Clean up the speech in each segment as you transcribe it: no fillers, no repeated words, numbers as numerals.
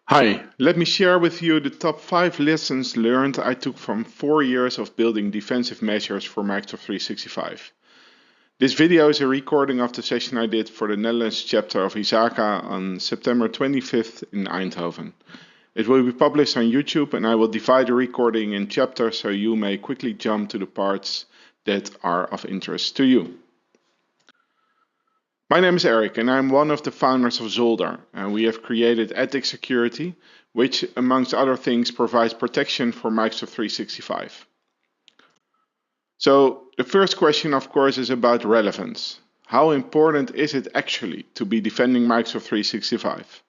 Hi, let me share with you the top 5 lessons learned I took from 4 years of building defensive measures for Microsoft 365. This video is a recording of the session I did for the Netherlands chapter of ISACA on September 25th in Eindhoven. It will be published on YouTube and I will divide the recording in chapters so you may quickly jump to the parts that are of interest to you. My name is Erik and I'm one of the founders of Zolder, and we have created Ethics Security, which amongst other things provides protection for Microsoft 365. So the first question of course is about relevance. How important is it actually to be defending Microsoft 365?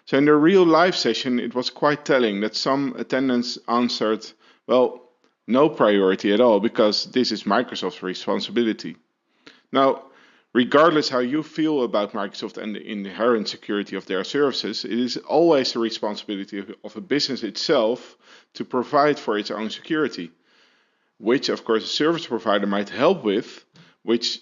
So in the real live session it was quite telling that some attendants answered, well, no priority at all because this is Microsoft's responsibility. Now, regardless how you feel about Microsoft and the inherent security of their services, it is always the responsibility of a business itself to provide for its own security, which of course a service provider might help with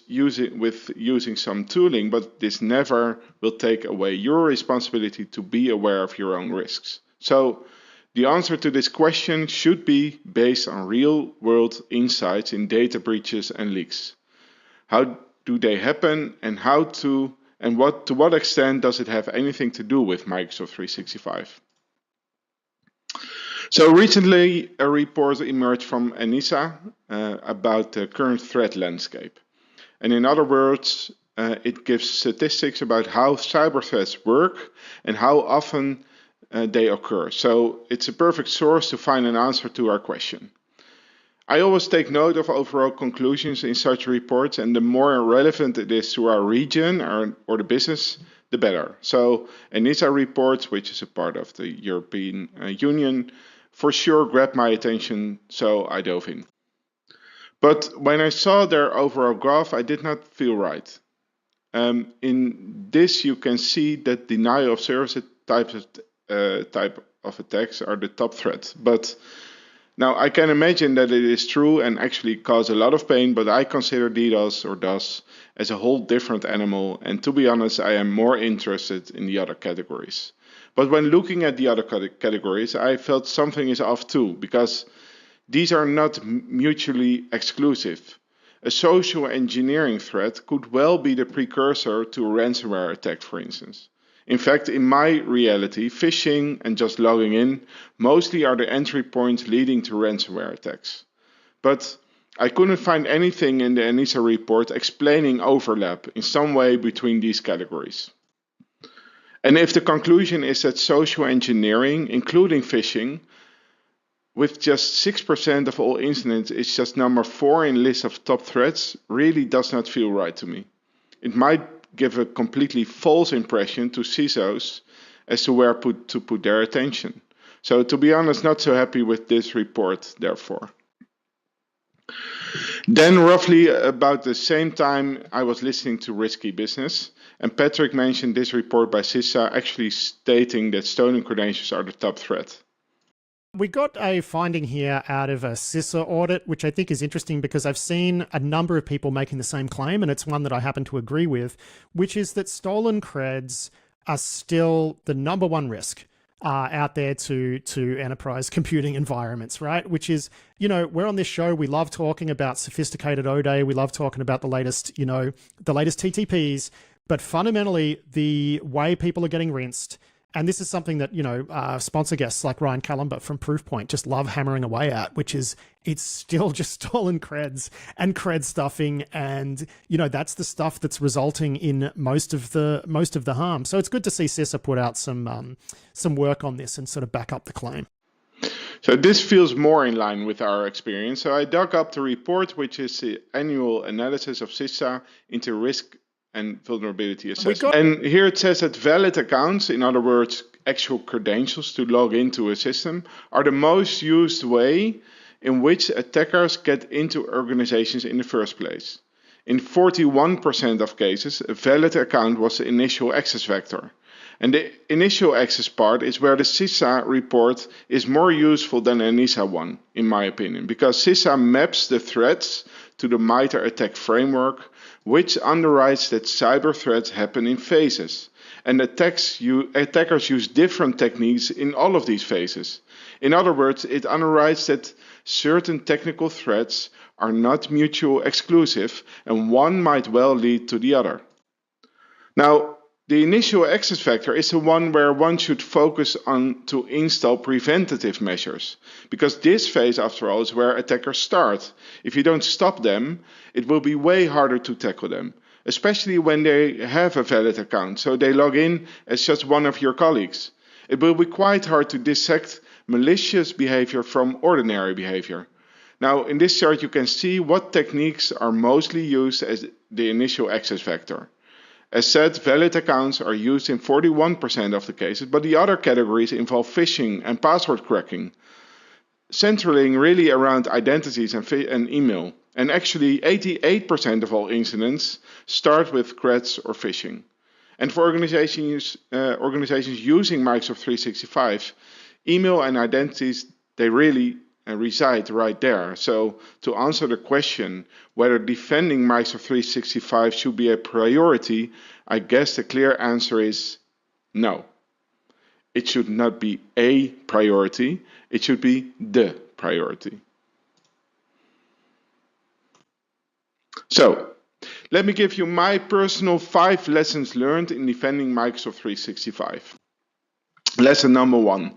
using some tooling, but this never will take away your responsibility to be aware of your own risks. So the answer to this question should be based on real-world insights in data breaches and leaks. How do they happen, and to what extent does it have anything to do with Microsoft 365? So recently a report emerged from ENISA about the current threat landscape. And in other words, it gives statistics about how cyber threats work and how often they occur. So it's a perfect source to find an answer to our question. I always take note of overall conclusions in such reports, and the more relevant it is to our region or the business, the better. So ENISA reports, which is a part of the European Union, for sure grabbed my attention, so I dove in. But when I saw their overall graph, I did not feel right. In this you can see that denial of service type of attacks are the top threat. But now, I can imagine that it is true and actually cause a lot of pain, but I consider DDoS or DOS as a whole different animal, and to be honest, I am more interested in the other categories. But when looking at the other categories, I felt something is off too, because these are not mutually exclusive. A social engineering threat could well be the precursor to a ransomware attack, for instance. In fact, in my reality, phishing and just logging in mostly are the entry points leading to ransomware attacks. But I couldn't find anything in the ENISA report explaining overlap in some way between these categories. And if the conclusion is that social engineering, including phishing, with just 6% of all incidents is just number 4 in list of top threats, really does not feel right to me. It might give a completely false impression to CISOs as to where to put their attention. So to be honest, not so happy with this report, therefore. Then roughly about the same time I was listening to Risky Business, and Patrick mentioned this report by CISA actually stating that stolen credentials are the top threat. We got a finding here out of a CISA audit, which I think is interesting because I've seen a number of people making the same claim, and it's one that I happen to agree with, which is that stolen creds are still the number one risk out there to enterprise computing environments, right? Which is, we're on this show, we love talking about sophisticated ODA, we love talking about the latest TTPs, but fundamentally the way people are getting rinsed. And this is something that, sponsor guests like Ryan Calumber from Proofpoint just love hammering away at, which is it's still just stolen creds and cred stuffing. And, that's the stuff that's resulting in most of the harm. So it's good to see CISA put out some work on this and sort of back up the claim. So this feels more in line with our experience. So I dug up the report, which is the annual analysis of CISA into risk and vulnerability assessment. And here it says that valid accounts, in other words, actual credentials to log into a system, are the most used way in which attackers get into organizations in the first place. In 41% of cases, a valid account was the initial access vector. And the initial access part is where the CISA report is more useful than an ENISA one, in my opinion, because CISA maps the threats to the MITRE ATT&CK framework, which underwrites that cyber threats happen in phases. And attackers use different techniques in all of these phases. In other words, it underwrites that certain technical threats are not mutually exclusive and one might well lead to the other. Now, the initial access factor is the one where one should focus on to install preventative measures, because this phase, after all, is where attackers start. If you don't stop them, it will be way harder to tackle them, especially when they have a valid account, so they log in as just one of your colleagues. It will be quite hard to dissect malicious behavior from ordinary behavior. Now, in this chart, you can see what techniques are mostly used as the initial access factor. As said, valid accounts are used in 41% of the cases, but the other categories involve phishing and password cracking, centering really around identities and email. And actually, 88% of all incidents start with threats or phishing. And for organizations using Microsoft 365, email and identities, they really reside right there. So to answer the question whether defending Microsoft 365 should be a priority, I guess the clear answer is no. It should not be a priority, it should be the priority. So, let me give you my personal 5 lessons learned in defending Microsoft 365. Lesson number 1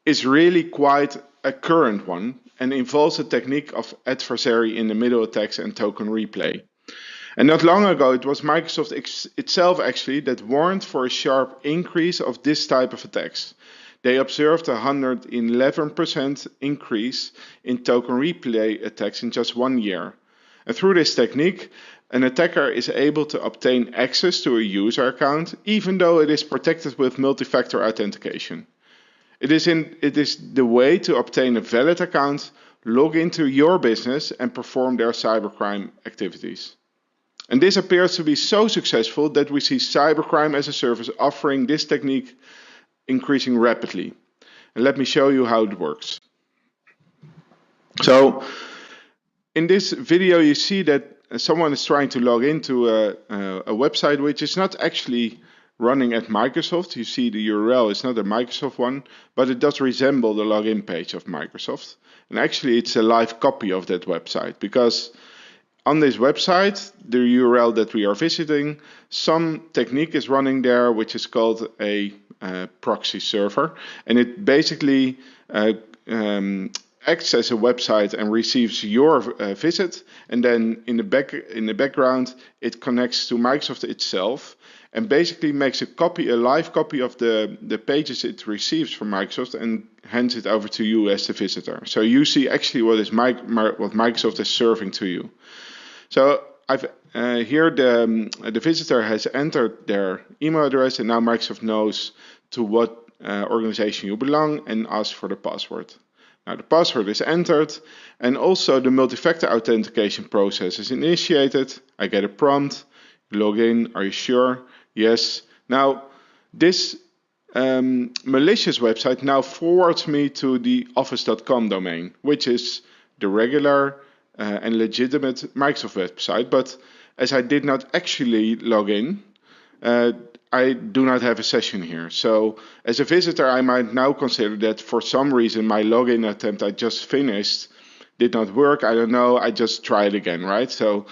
is really quite a current one and involves the technique of adversary in the middle attacks and token replay. And not long ago, it was Microsoft itself actually that warned for a sharp increase of this type of attacks. They observed a 111% increase in token replay attacks in just 1 year. And through this technique, an attacker is able to obtain access to a user account even though it is protected with multi-factor authentication. It is the way to obtain a valid account, log into your business and perform their cybercrime activities. And this appears to be so successful that we see cybercrime as a service offering this technique increasing rapidly. And let me show you how it works. So in this video you see that someone is trying to log into a website which is not actually running at Microsoft. You see the URL is not a Microsoft one, but it does resemble the login page of Microsoft. And actually it's a live copy of that website, because on this website, the URL that we are visiting, some technique is running there which is called a proxy server, and it basically acts as a website and receives your visit, and then in the background it connects to Microsoft itself and basically makes a live copy of the pages it receives from Microsoft and hands it over to you as the visitor. So you see actually what Microsoft is serving to you. So here the visitor has entered their email address, and now Microsoft knows to what organization you belong and asks for the password. Now the password is entered and also the multi-factor authentication process is initiated. I get a prompt, log in, are you sure? Yes. Now this malicious website now forwards me to the office.com domain, which is the regular and legitimate Microsoft website, but as I did not actually log in, I do not have a session here. So as a visitor, I might now consider that for some reason my login attempt I just finished did not work. I don't know, I just try it again, right? So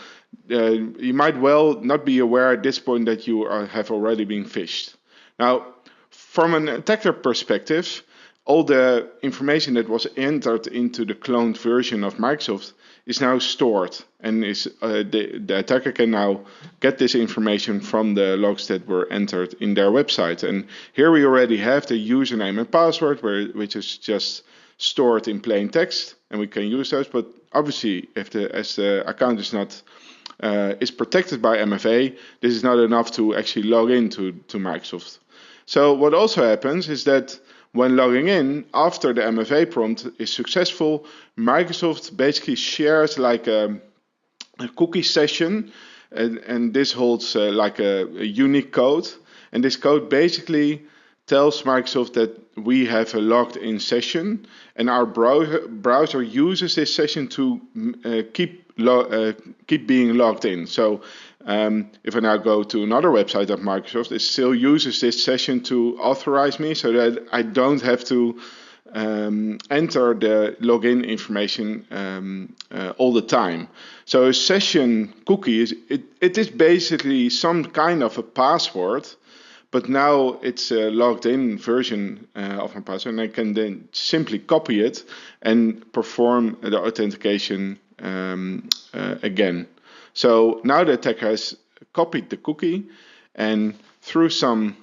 you might well not be aware at this point that you have already been phished. Now, from an attacker perspective, all the information that was entered into the cloned version of Microsoft is now stored, and the attacker can now get this information from the logs that were entered in their website. And here we already have the username and password, which is just stored in plain text, and we can use those. But obviously, as the account is not is protected by MFA, this is not enough to actually log into Microsoft. So what also happens is that when logging in, after the MFA prompt is successful, Microsoft basically shares like a cookie session, and this holds like a unique code. And this code basically tells Microsoft that we have a logged in session, and our browser uses this session to keep being logged in. So If I now go to another website of Microsoft, it still uses this session to authorize me so that I don't have to enter the login information all the time. So a session cookie it is basically some kind of a password, but now it's a logged in version of my password, and I can then simply copy it and perform the authentication again. So now the attacker has copied the cookie, and through some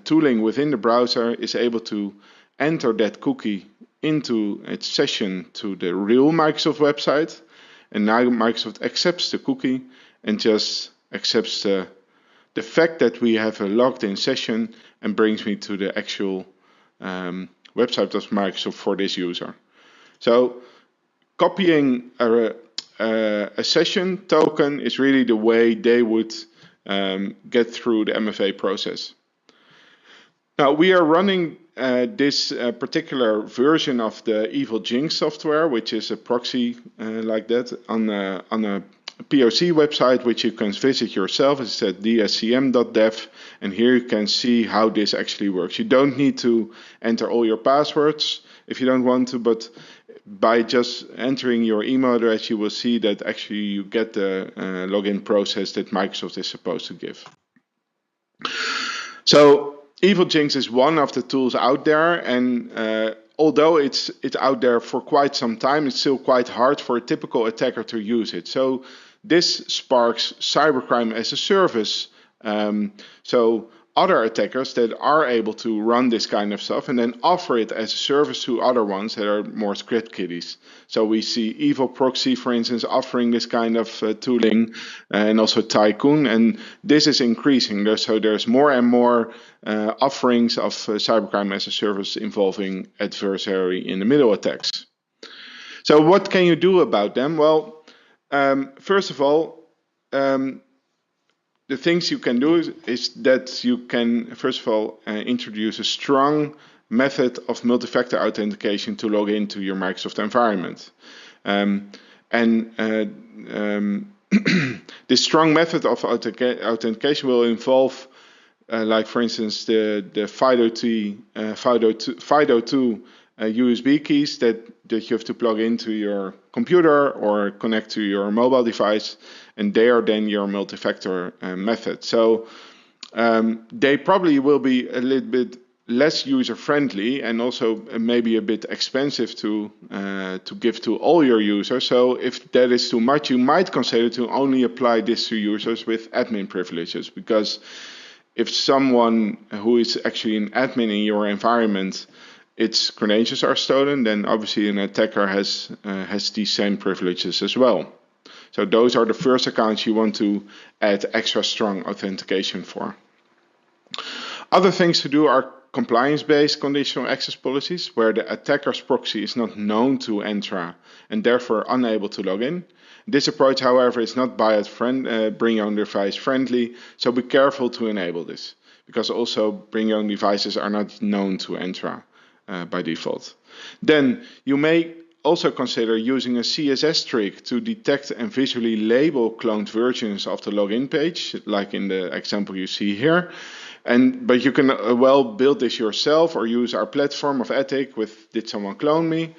tooling within the browser is able to enter that cookie into its session to the real Microsoft website, and now Microsoft accepts the cookie and just accepts the fact that we have a logged in session and brings me to the actual website of Microsoft for this user. So copying a session token is really the way they would get through the MFA process. Now we are running this particular version of the Evil Jinx software, which is a proxy like that, on a POC website, which you can visit yourself. It's at dscm.dev, and here you can see how this actually works. You don't need to enter all your passwords if you don't want to, but by just entering your email address, you will see that actually you get the login process that Microsoft is supposed to give. So Evil Jinx is one of the tools out there, and although it's out there for quite some time, it's still quite hard for a typical attacker to use it. So this sparks cybercrime as a service. So other attackers that are able to run this kind of stuff and then offer it as a service to other ones that are more script kiddies. So we see Evil Proxy, for instance, offering this kind of tooling, and also Tycoon, and this is increasing. So there's more and more offerings of cybercrime as a service involving adversary in the middle attacks. So what can you do about them? Well, first of all, the things you can do is that you can, first of all, introduce a strong method of multi-factor authentication to log into your Microsoft environment. This strong method of authentication will involve, like for instance, the FIDO2 USB keys that you have to plug into your computer or connect to your mobile device, and they are then your multi-factor method. So they probably will be a little bit less user-friendly and also maybe a bit expensive to give to all your users. So if that is too much, you might consider to only apply this to users with admin privileges, because if someone who is actually an admin in your environment, its credentials are stolen, then obviously an attacker has these same privileges as well. So those are the first accounts you want to add extra strong authentication for. Other things to do are compliance-based conditional access policies, where the attacker's proxy is not known to Entra and therefore unable to log in. This approach, however, is not bring your own device friendly, so be careful to enable this, because also bring your own devices are not known to Entra by default. Then you may also consider using a CSS trick to detect and visually label cloned versions of the login page, like in the example you see here. But you can well build this yourself or use our platform of Ethic with Did Someone Clone Me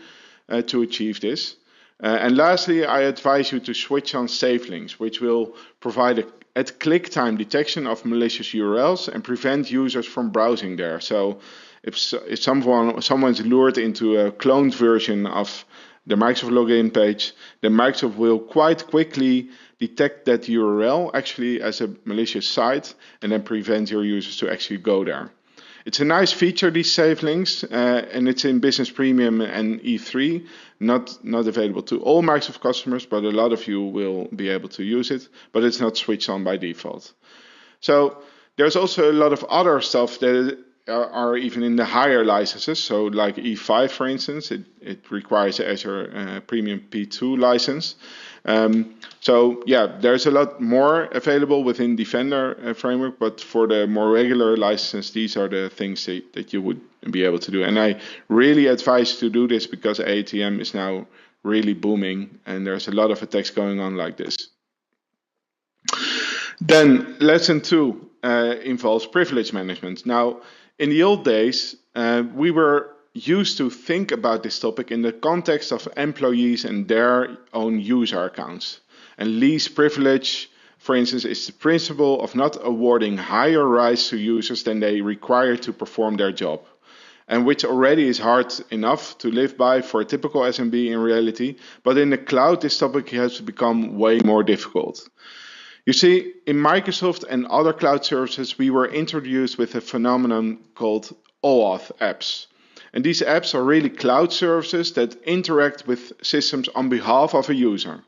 to achieve this. And lastly, I advise you to switch on safe links, which will provide at click time detection of malicious URLs and prevent users from browsing there. So if someone's lured into a cloned version of the Microsoft login page, then Microsoft will quite quickly detect that URL actually as a malicious site and then prevent your users to actually go there. It's a nice feature, these safe links, and it's in Business Premium and E3, not available to all Microsoft customers, but a lot of you will be able to use it, but it's not switched on by default. So there's also a lot of other stuff that are even in the higher licenses. So like E5, for instance, it requires Azure Premium P2 license. So yeah, there's a lot more available within Defender framework, but for the more regular license, these are the things that you would be able to do. And I really advise you to do this because ATM is now really booming and there's a lot of attacks going on like this. Then lesson 2 involves privilege management. Now, in the old days, we were used to think about this topic in the context of employees and their own user accounts. And least privilege, for instance, is the principle of not awarding higher rights to users than they require to perform their job, and which already is hard enough to live by for a typical SMB in reality. But in the cloud, this topic has become way more difficult. You see, in Microsoft and other cloud services, we were introduced with a phenomenon called OAuth apps. And these apps are really cloud services that interact with systems on behalf of a user.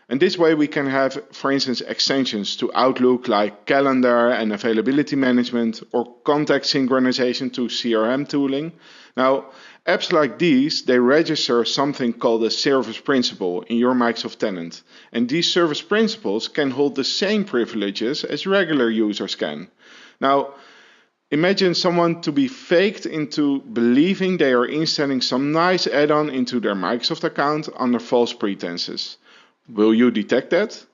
And this way we can have, for instance, extensions to Outlook like calendar and availability management, or contact synchronization to CRM tooling. Now, apps like these, they register something called a service principal in your Microsoft tenant. And these service principals can hold the same privileges as regular users can. Now, imagine someone to be faked into believing they are installing some nice add-on into their Microsoft account under false pretenses. Will you detect that?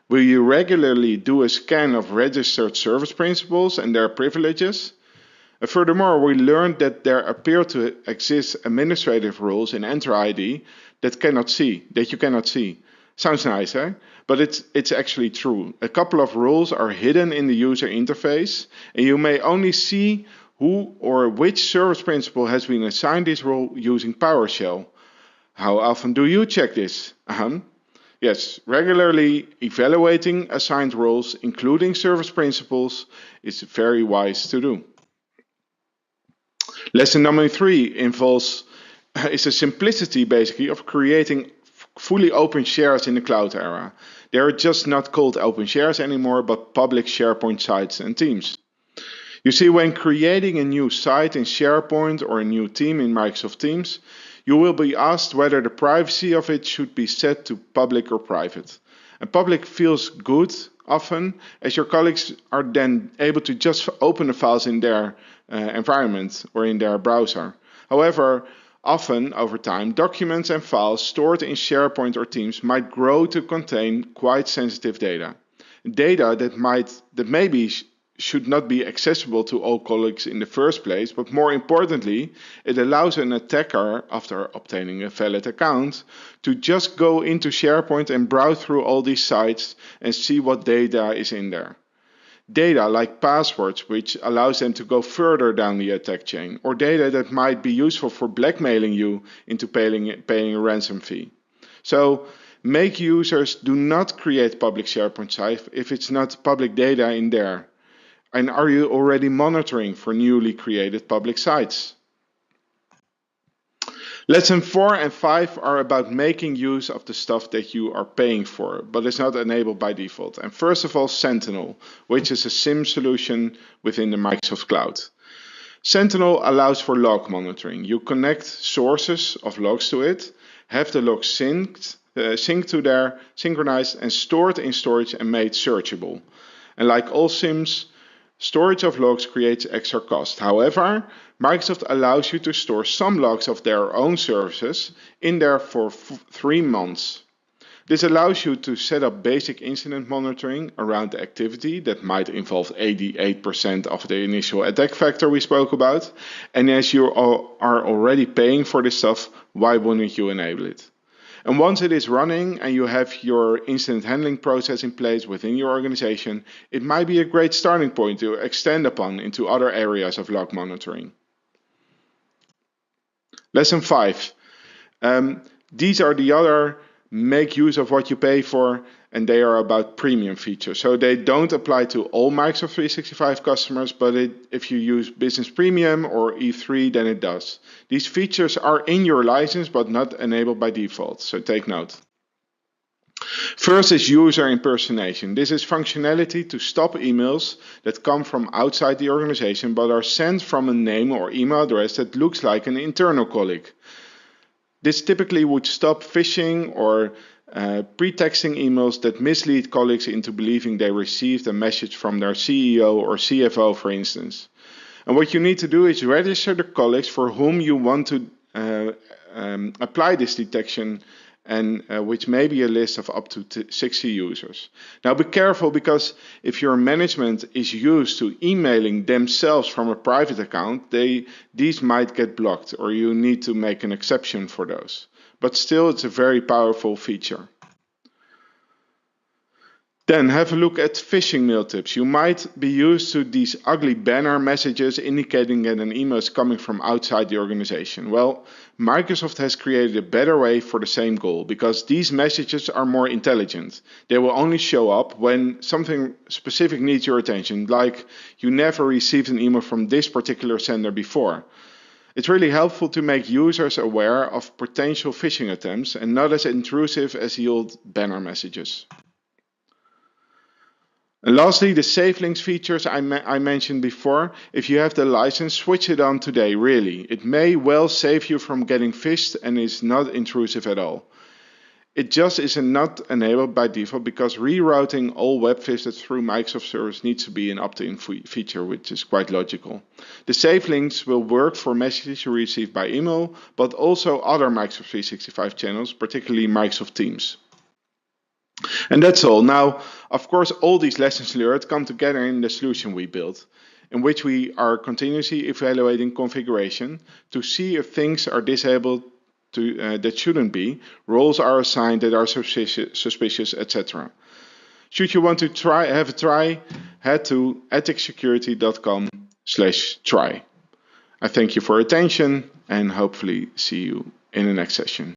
Will you regularly do a scan of registered service principals and their privileges? And furthermore, we learned that there appear to exist administrative rules in Enter ID that you cannot see. Sounds nice, eh? But it's actually true. A couple of rules are hidden in the user interface, and you may only see who or which service principal has been assigned this role using PowerShell. How often do you check this? Yes, regularly evaluating assigned roles, including service principals, is very wise to do. Lesson number 3 is the simplicity basically of creating fully open shares in the cloud era. They are just not called open shares anymore, but public SharePoint sites and teams. You see, when creating a new site in SharePoint or a new team in Microsoft Teams, you will be asked whether the privacy of it should be set to public or private. And public feels good often, as your colleagues are then able to just open the files in their environment or in their browser. However, often over time, documents and files stored in SharePoint or Teams might grow to contain quite sensitive data. Data that maybe should not be accessible to all colleagues in the first place, but more importantly, it allows an attacker, after obtaining a valid account, to just go into SharePoint and browse through all these sites and see what data is in there. Data like passwords, which allows them to go further down the attack chain, or data that might be useful for blackmailing you into paying a ransom fee. So, make users do not create public SharePoint sites if it's not public data in there. And are you already monitoring for newly created public sites? Lesson 4 and 5 are about making use of the stuff that you are paying for, but is not enabled by default. And first of all, Sentinel, which is a SIM solution within the Microsoft Cloud. Sentinel allows for log monitoring. You connect sources of logs to it, have the logs synced to there, synchronized and stored in storage and made searchable. And like all SIMs, storage of logs creates extra cost. However, Microsoft allows you to store some logs of their own services in there for 3 months. This allows you to set up basic incident monitoring around the activity that might involve 88% of the initial attack vector we spoke about. And as you are already paying for this stuff, why wouldn't you enable it? And once it is running and you have your incident handling process in place within your organization, it might be a great starting point to extend upon into other areas of log monitoring. Lesson 5. These are the other make use of what you pay for, and they are about premium features. So they don't apply to all Microsoft 365 customers, but if you use Business Premium or E3, then it does. These features are in your license, but not enabled by default, so take note. First is user impersonation. This is functionality to stop emails that come from outside the organization, but are sent from a name or email address that looks like an internal colleague. This typically would stop phishing or pretexting emails that mislead colleagues into believing they received a message from their CEO or CFO, for instance. And what you need to do is register the colleagues for whom you want to apply this detection and which may be a list of up to 60 users. Now be careful, because if your management is used to emailing themselves from a private account, these might get blocked, or you need to make an exception for those. But still, it's a very powerful feature. Then have a look at phishing mail tips. You might be used to these ugly banner messages indicating that an email is coming from outside the organization. Well, Microsoft has created a better way for the same goal, because these messages are more intelligent. They will only show up when something specific needs your attention, like you never received an email from this particular sender before. It's really helpful to make users aware of potential phishing attempts and not as intrusive as the old banner messages. And lastly, the save links features I mentioned before. If you have the license, switch it on today, really. It may well save you from getting phished and is not intrusive at all. It just is not enabled by default, because rerouting all web visits through Microsoft servers needs to be an opt-in feature, which is quite logical. The save links will work for messages you receive by email, but also other Microsoft 365 channels, particularly Microsoft Teams. And that's all. Now, of course, all these lessons learned come together in the solution we built, in which we are continuously evaluating configuration to see if things are disabled that shouldn't be, roles are assigned that are suspicious, etc. Should you want to have a try, head to ethicsecurity.com/try. I thank you for your attention and hopefully see you in the next session.